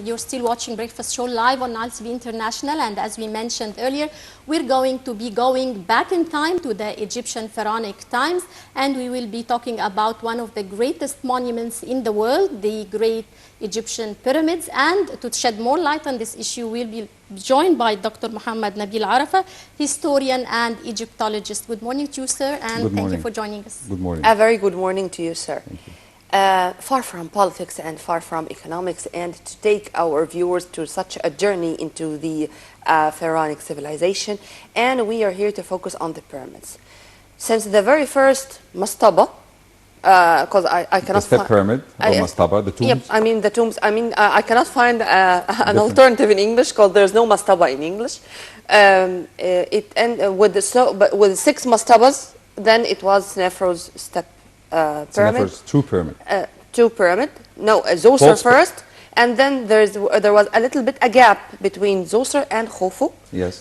You're still watching Breakfast Show live on Nile TV International, and as we mentioned earlier, we're going to be going back in time to the Egyptian pharaonic times, and we will be talking about one of the greatest monuments in the world, the Great Egyptian Pyramids. And to shed more light on this issue, we'll be joined by Dr. Mohamed Nabil, historian and Egyptologist. Good morning to you, sir, and thank you for joining us. Good morning. A very good morning to you, sir. Thank you. Far from politics and far from economics, and to take our viewers to such a journey into the pharaonic civilization, and we are here to focus on the pyramids. Since the very first mastaba, because I cannot find... The pyramid, or mastaba, the tombs? Yep, I mean the tombs. I mean, I cannot find an alternative in English, because there's no mastaba in English. With 6 mastabas, then it was Nefer's step pyramid. Nefer's true pyramid. True pyramid. No, Zoser first, and then there was a little bit a gap between Zoser and Khufu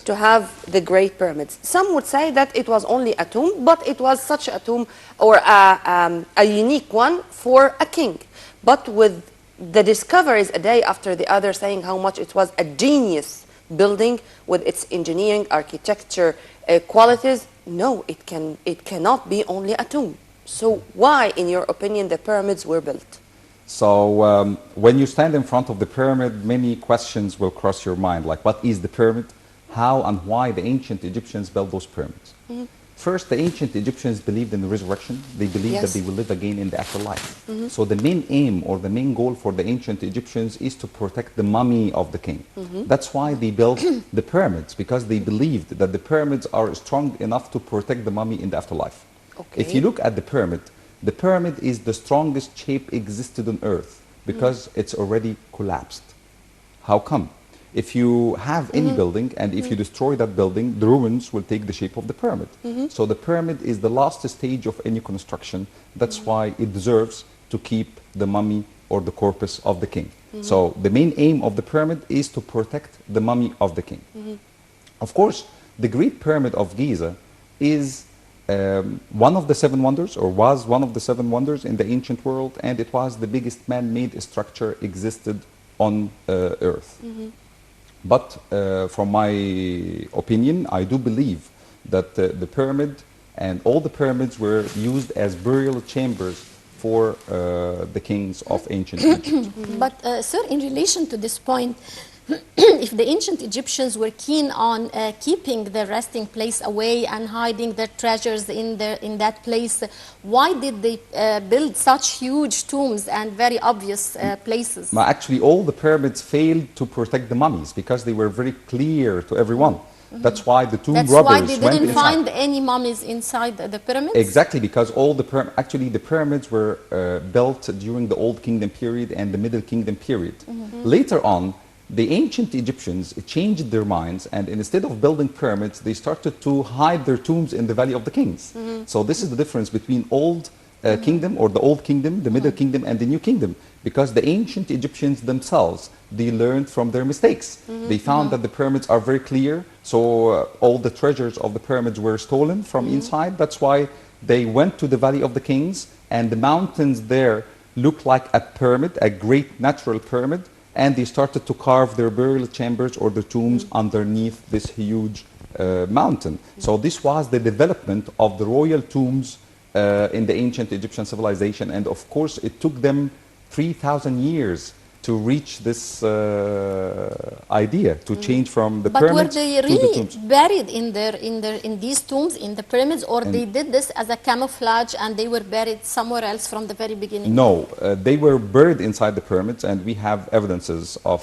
to have the Great Pyramids. Some would say that it was only a tomb, but it was such a tomb or a unique one for a king. But with the discoveries a day after the other saying how much it was a genius building with its engineering, architecture qualities, no, it cannot be only a tomb. So why, in your opinion, the pyramids were built? So when you stand in front of the pyramid, many questions will cross your mind, like what is the pyramid? How and why the ancient Egyptians built those pyramids? First, the ancient Egyptians believed in the resurrection. They believed that they will live again in the afterlife. So the main aim or the main goal for the ancient Egyptians is to protect the mummy of the king. That's why they built the pyramids, because they believed that the pyramids are strong enough to protect the mummy in the afterlife. Okay. If you look at the pyramid is the strongest shape existed on earth because it's already collapsed. How come? If you have any building and if you destroy that building, the ruins will take the shape of the pyramid. So the pyramid is the last stage of any construction. That's why it deserves to keep the mummy or the corpus of the king. So the main aim of the pyramid is to protect the mummy of the king. Of course, the Great Pyramid of Giza is one of the 7 wonders, or was one of the 7 wonders in the ancient world, and it was the biggest man-made structure existed on earth. But from my opinion, I do believe that the pyramid and all the pyramids were used as burial chambers for the kings of ancient Egypt. But sir, in relation to this point, if the ancient Egyptians were keen on keeping their resting place away and hiding their treasures in that place, why did they build such huge tombs and very obvious places? Actually, all the pyramids failed to protect the mummies because they were very clear to everyone. That's why the tomb robbers went inside. That's why they didn't find any mummies inside the pyramids? Exactly, because all the the pyramids were built during the Old Kingdom period and the Middle Kingdom period. Later on, the ancient Egyptians changed their minds, and instead of building pyramids, they started to hide their tombs in the Valley of the Kings. So this is the difference between Old Kingdom or the Old Kingdom, the Middle Kingdom, and the New Kingdom. Because the ancient Egyptians themselves, they learned from their mistakes. They found that the pyramids are very clear, so all the treasures of the pyramids were stolen from inside. That's why they went to the Valley of the Kings, and the mountains there look like a pyramid, a great natural pyramid. And they started to carve their burial chambers or their tombs underneath this huge mountain. So this was the development of the royal tombs in the ancient Egyptian civilization. And of course, it took them 3,000 years to reach this idea, to change from the pyramids to the tombs. But were they really buried in these tombs, in the pyramids, or they did this as a camouflage and they were buried somewhere else from the very beginning? No, they were buried inside the pyramids, and we have evidences of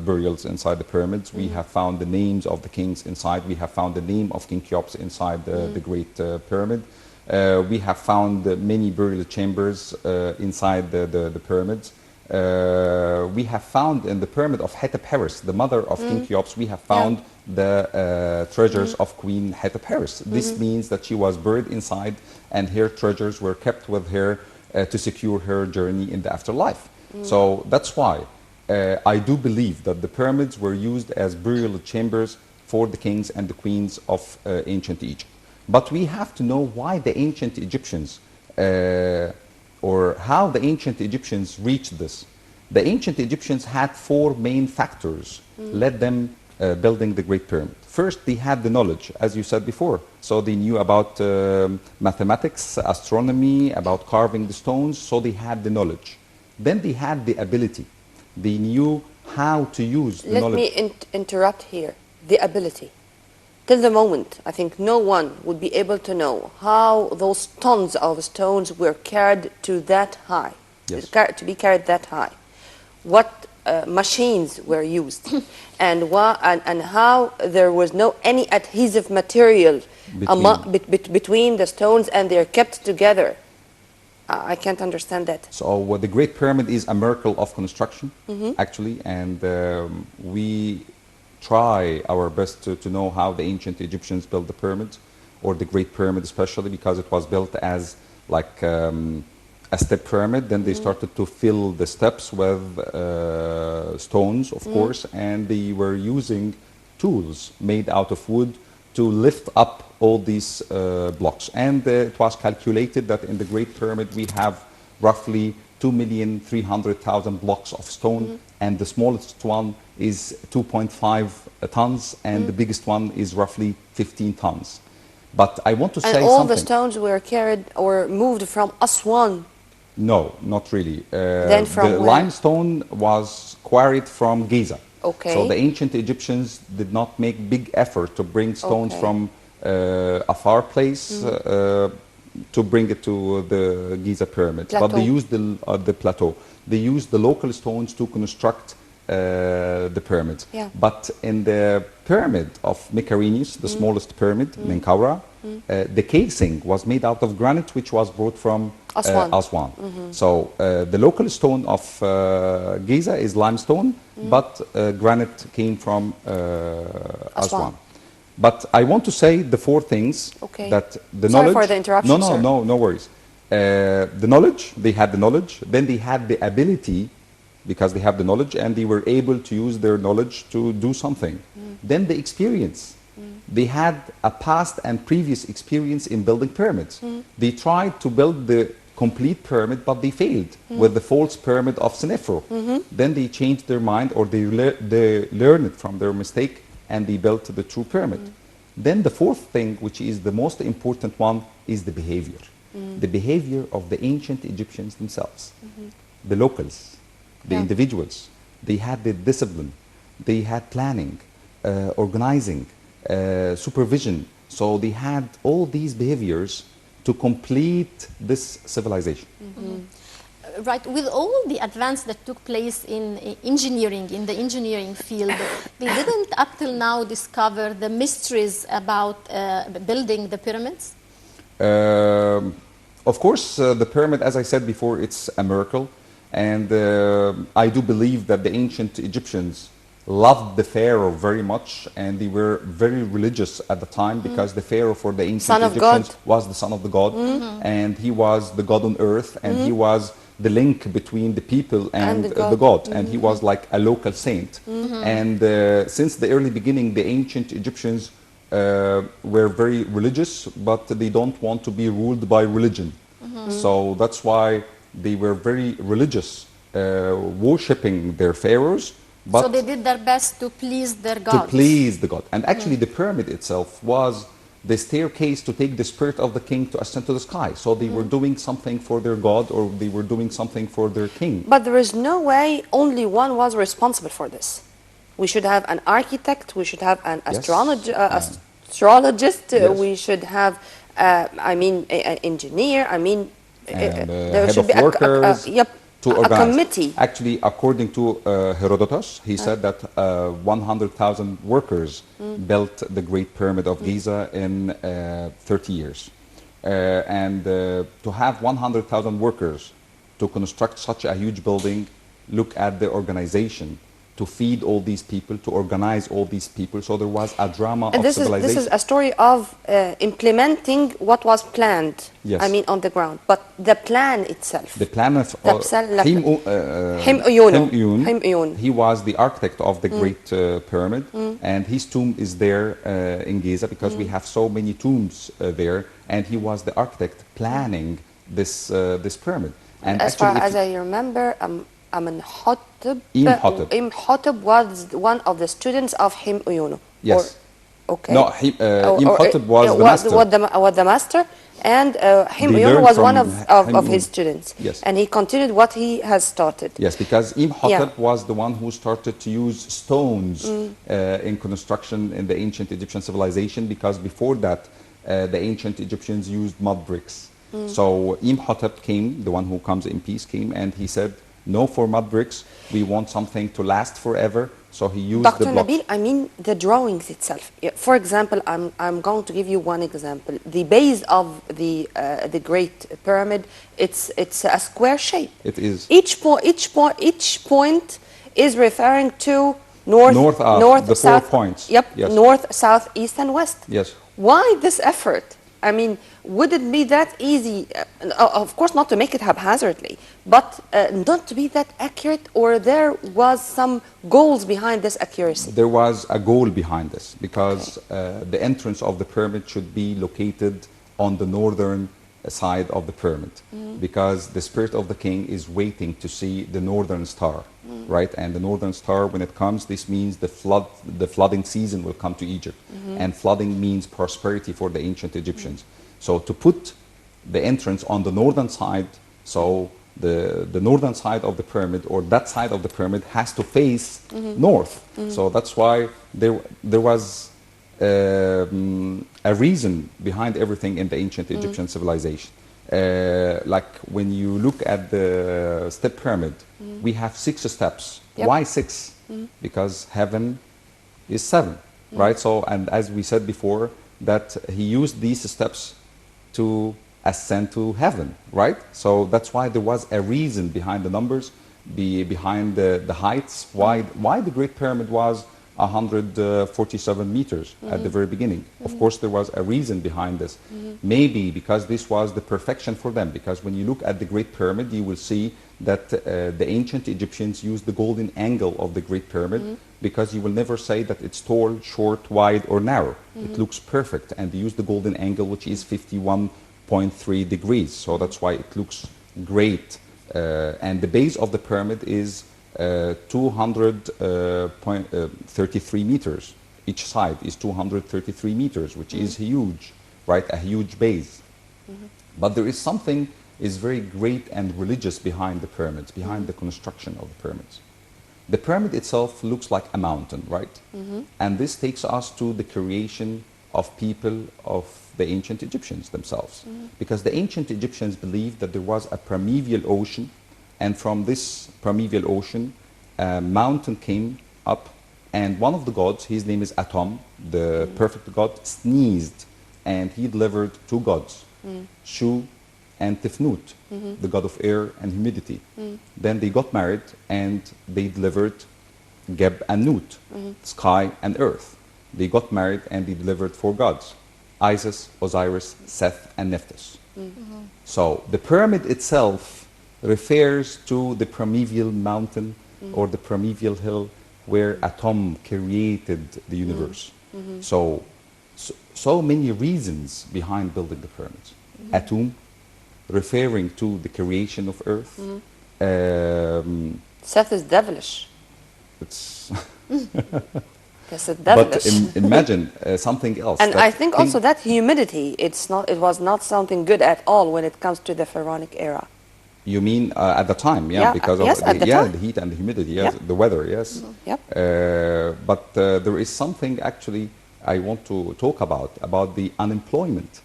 burials inside the pyramids. We have found the names of the kings inside. We have found the name of King Cheops inside the Great Pyramid. We have found many burial chambers inside the pyramids. We have found in the pyramid of Hetep-Heres, the mother of King Cheops, we have found the treasures of Queen Hetep-Heres. This means that she was buried inside and her treasures were kept with her to secure her journey in the afterlife. So that's why I do believe that the pyramids were used as burial chambers for the kings and the queens of ancient Egypt. But we have to know why the ancient Egyptians or how the ancient Egyptians reached this. The ancient Egyptians had four main factors led them building the Great Pyramid. First, they had the knowledge, as you said before. So they knew about mathematics, astronomy, about carving the stones, so they had the knowledge. Then they had the ability. They knew how to use the knowledge. Let me interrupt here. The ability. Till the moment, I think no one would be able to know how those tons of stones were carried to that high, Yes. to be carried that high. What machines were used, and how there was no any adhesive material between the stones, and they're kept together. I can't understand that. So the Great Pyramid is a miracle of construction, actually, and we try our best to know how the ancient Egyptians built the pyramids, or the Great Pyramid especially, because it was built as like a step pyramid. Then they started to fill the steps with stones, of course, and they were using tools made out of wood to lift up all these blocks. And it was calculated that in the Great Pyramid we have roughly 2,300,000 blocks of stone, and the smallest one is 2.5 tons, and the biggest one is roughly 15 tons. But I want to say something. And all the stones were carried or moved from Aswan? No, not really. Then from the where? limestone was quarried from Giza. Okay. So the ancient Egyptians did not make big effort to bring stones Okay. from a far place to bring it to the Giza pyramid. But Plateau. they used the plateau. They used the local stones to construct the pyramid. Yeah. But in the pyramid of Mycerinus, the smallest pyramid, Menkaura, the casing was made out of granite, which was brought from Aswan. So the local stone of Giza is limestone, but granite came from Aswan. But I want to say the four things that the Sorry knowledge. for the interruption, No, sir. no worries. The knowledge, they had the knowledge. Then they had the ability, because they have the knowledge, and they were able to use their knowledge to do something. Then the experience. They had a past and previous experience in building pyramids. They tried to build the complete pyramid, but they failed with the false pyramid of Senefru. Then they changed their mind, or they learned from their mistake, and they built the true pyramid. Then the fourth thing, which is the most important one, is the behavior. The behavior of the ancient Egyptians themselves, the locals, the individuals. They had the discipline, they had planning, organizing, supervision. So they had all these behaviors to complete this civilization. Right, with all the advance that took place in engineering, in the engineering field, they didn't up till now discover the mysteries about building the pyramids? Of course, the pyramid, as I said before, it's a miracle. And I do believe that the ancient Egyptians loved the pharaoh very much, and they were very religious at the time, because the pharaoh for the ancient Egyptians was the son of the god, and he was the god on earth, and he was the link between the people and the god, and he was like a local saint. And since the early beginning, the ancient Egyptians were very religious, but they don't want to be ruled by religion. So that's why they were very religious, worshipping their pharaohs. But so they did their best to please their gods. To please the god. And actually the pyramid itself was the staircase to take the spirit of the king to ascend to the sky. So they were doing something for their god, or they were doing something for their king. But there is no way only one was responsible for this. We should have an architect, we should have an astrologist, we should have, an engineer, there should be workers, to organize. A committee. Actually, according to Herodotus, he said that 100,000 workers built the Great Pyramid of Giza in 30 years. And to have 100,000 workers to construct such a huge building, look at the organization, to feed all these people, to organize all these people. So there was a drama of civilization. This is a story of implementing what was planned, yes. On the ground. But the plan itself. The plan of Himyun. He was the architect of the Great Pyramid, and his tomb is there in Giza, because we have so many tombs there, and he was the architect planning this pyramid. And as far as I remember, Amenhotep. Imhotep. Imhotep was one of the students of Him Uyunu. Yes. Okay. No, Imhotep was the master. Was the master, and Him They Uyunu learned was from one of Him his Uyunu. students. Yes. And he continued what he has started. Yes, because Imhotep was the one who started to use stones in construction in the ancient Egyptian civilization, because before that, the ancient Egyptians used mud bricks. So Imhotep came, the one who comes in peace came, and he said, no for mud bricks, we want something to last forever. So he used Dr. the block. Nabil, I mean the drawings itself. For example, I'm going to give you one example. The base of the Great Pyramid, it's a square shape. It is. Each point is referring to north, the south, 4 points. Yep. Yes. North, south, east, and west. Yes. Why this effort? I mean, would it be that easy? Of course, not to make it haphazardly, but not to be that accurate, or there was some goals behind this accuracy? There was a goal behind this, because the entrance of the pyramid should be located on the northern side of the pyramid, because the spirit of the king is waiting to see the northern star, right? And the northern star, when it comes, this means the flooding season will come to Egypt, and flooding means prosperity for the ancient Egyptians. So to put the entrance on the northern side, so the northern side of the pyramid, or that side of the pyramid, has to face north. So that's why there was a reason behind everything in the ancient Egyptian civilization. Like when you look at the step pyramid, we have 6 steps. Yep. Why 6? Because heaven is 7, right? So, and as we said before, that he used these steps to ascend to heaven, right? So that's why there was a reason behind the numbers, behind the heights, why the Great Pyramid was 147 meters at the very beginning. Of course, there was a reason behind this. Maybe because this was the perfection for them, because when you look at the Great Pyramid, you will see that the ancient Egyptians used the golden angle of the Great Pyramid, because you will never say that it's tall, short, wide, or narrow. It looks perfect, and they use the golden angle, which is 51.3 degrees. So that's why it looks great. And the base of the pyramid is 233 meters. Each side is 233 meters, which is huge, right? A huge base. But there is something is very great and religious behind the pyramids, behind the construction of the pyramids. The pyramid itself looks like a mountain, right? And this takes us to the creation of people of the ancient Egyptians themselves. Because the ancient Egyptians believed that there was a primeval ocean, and from this primeval ocean, a mountain came up, and one of the gods, his name is Atum, the perfect god, sneezed, and he delivered 2 gods, Shu and Tefnut, the god of air and humidity. Then they got married, and they delivered Geb and Nut, sky and earth. They got married, and they delivered 4 gods, Isis, Osiris, Seth, and Nephthys. So the pyramid itself refers to the primeval mountain or the primeval hill where Atum created the universe. So many reasons behind building the pyramids. Atum, referring to the creation of earth. Seth is devilish. It's Yes, it's devilish. but imagine something else. And I think also that humidity, it was not something good at all when it comes to the pharaonic era. You mean at the time, yeah, because yes, of at the time. the heat and the humidity, yes, Yep. the weather, yes. Yep. But there is something actually I want to talk about the unemployment.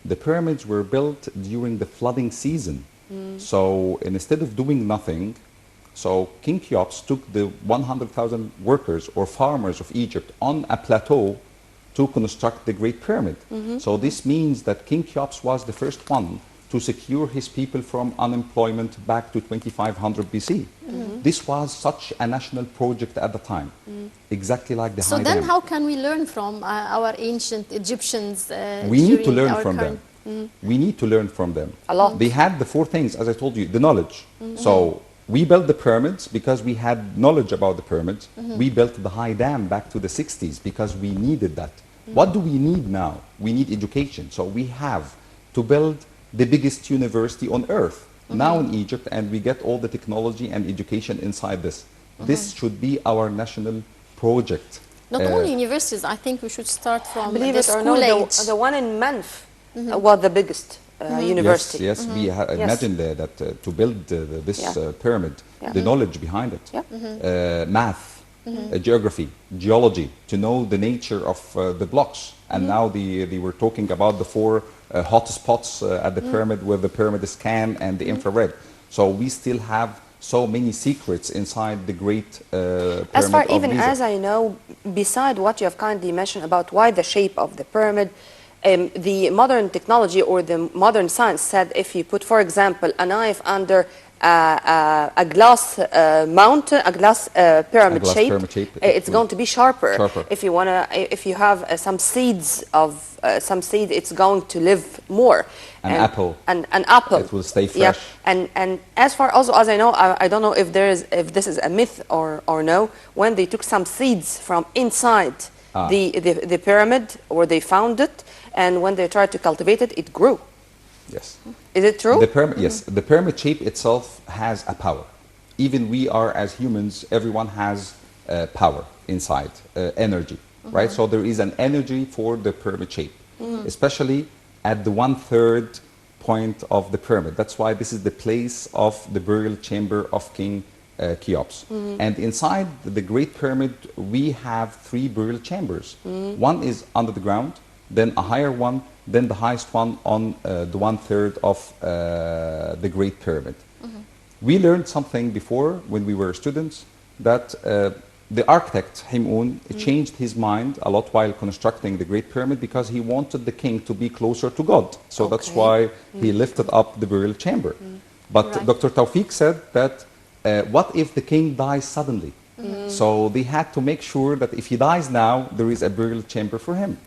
The pyramids were built during the flooding season. So instead of doing nothing, so King Cheops took the 100,000 workers or farmers of Egypt on a plateau to construct the Great Pyramid. So this means that King Cheops was the first one to secure his people from unemployment back to 2500 BC. This was such a national project at the time, exactly like the So High then Dam. how can we learn from our ancient Egyptians? We need to during learn our from current- them. We need to learn from them. A lot. They had the 4 things, as I told you, the knowledge. So we built the pyramids because we had knowledge about the pyramids. We built the High Dam back to the 60s because we needed that. What do we need now? We need education. So we have to build the biggest university on earth. now in Egypt, and we get all the technology and education inside this. This should be our national project. Not only universities, I think we should start from believe the it or school no, age. the one in Menf was the biggest university. Yes, we imagine that to build this pyramid, the knowledge behind it, math, geography, geology, to know the nature of the blocks. And now they were talking about the 4 hot spots at the pyramid, where the pyramid scan and the infrared. So we still have so many secrets inside the great pyramid As far of even Giza. as I know, beside what you have kindly mentioned about why the shape of the pyramid, the modern technology or the modern science said if you put, for example, a knife under a glass mountain, a glass pyramid shape, it's going to be sharper. If you wanna, if you have some seeds of some seed, it's going to live more. An apple. An apple. It will stay fresh. Yeah. And as far also as I know, I don't know if this is a myth or no. When they took some seeds from inside the pyramid, or they found it, and when they tried to cultivate it, it grew. Yes. Is it true? The pyramid, yes. The pyramid shape itself has a power. Even we are, as humans, everyone has power inside, energy, right? So there is an energy for the pyramid shape, especially at the 1/3 point of the pyramid. That's why this is the place of the burial chamber of King Cheops. And inside the Great Pyramid, we have 3 burial chambers. One is under the ground, then a higher one, then the highest one on the 1/3 of the Great Pyramid. We learned something before when we were students, that the architect, Himoun, changed his mind a lot while constructing the Great Pyramid, because he wanted the king to be closer to God. So that's why he lifted up the burial chamber. But Dr. Tawfiq said that what if the king dies suddenly? So they had to make sure that if he dies now, there is a burial chamber for him.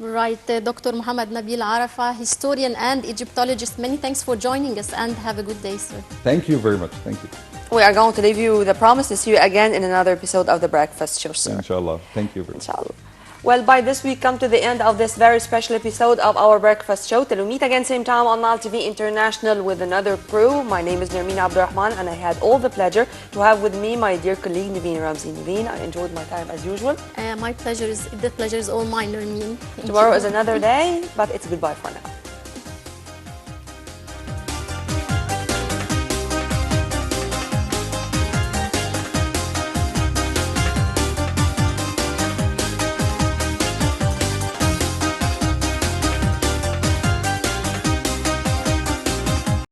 Right, Dr. Mohamed Nabil Arafa, historian and Egyptologist. Many thanks for joining us, and have a good day, sir. Thank you very much. Thank you. We are going to leave you the promise to see you again in another episode of the Breakfast Show, sir. Inshallah. Thank you very much. Inshallah. Well, by this we come to the end of this very special episode of our Breakfast Show. Till we meet again same time on Nile TV International with another crew. My name is Nermeen Abdurrahman, and I had all the pleasure to have with me my dear colleague Naveen Ramzi. Naveen, I enjoyed my time as usual. The pleasure is all mine, Nermeen. Tomorrow is another day, but it's goodbye for now.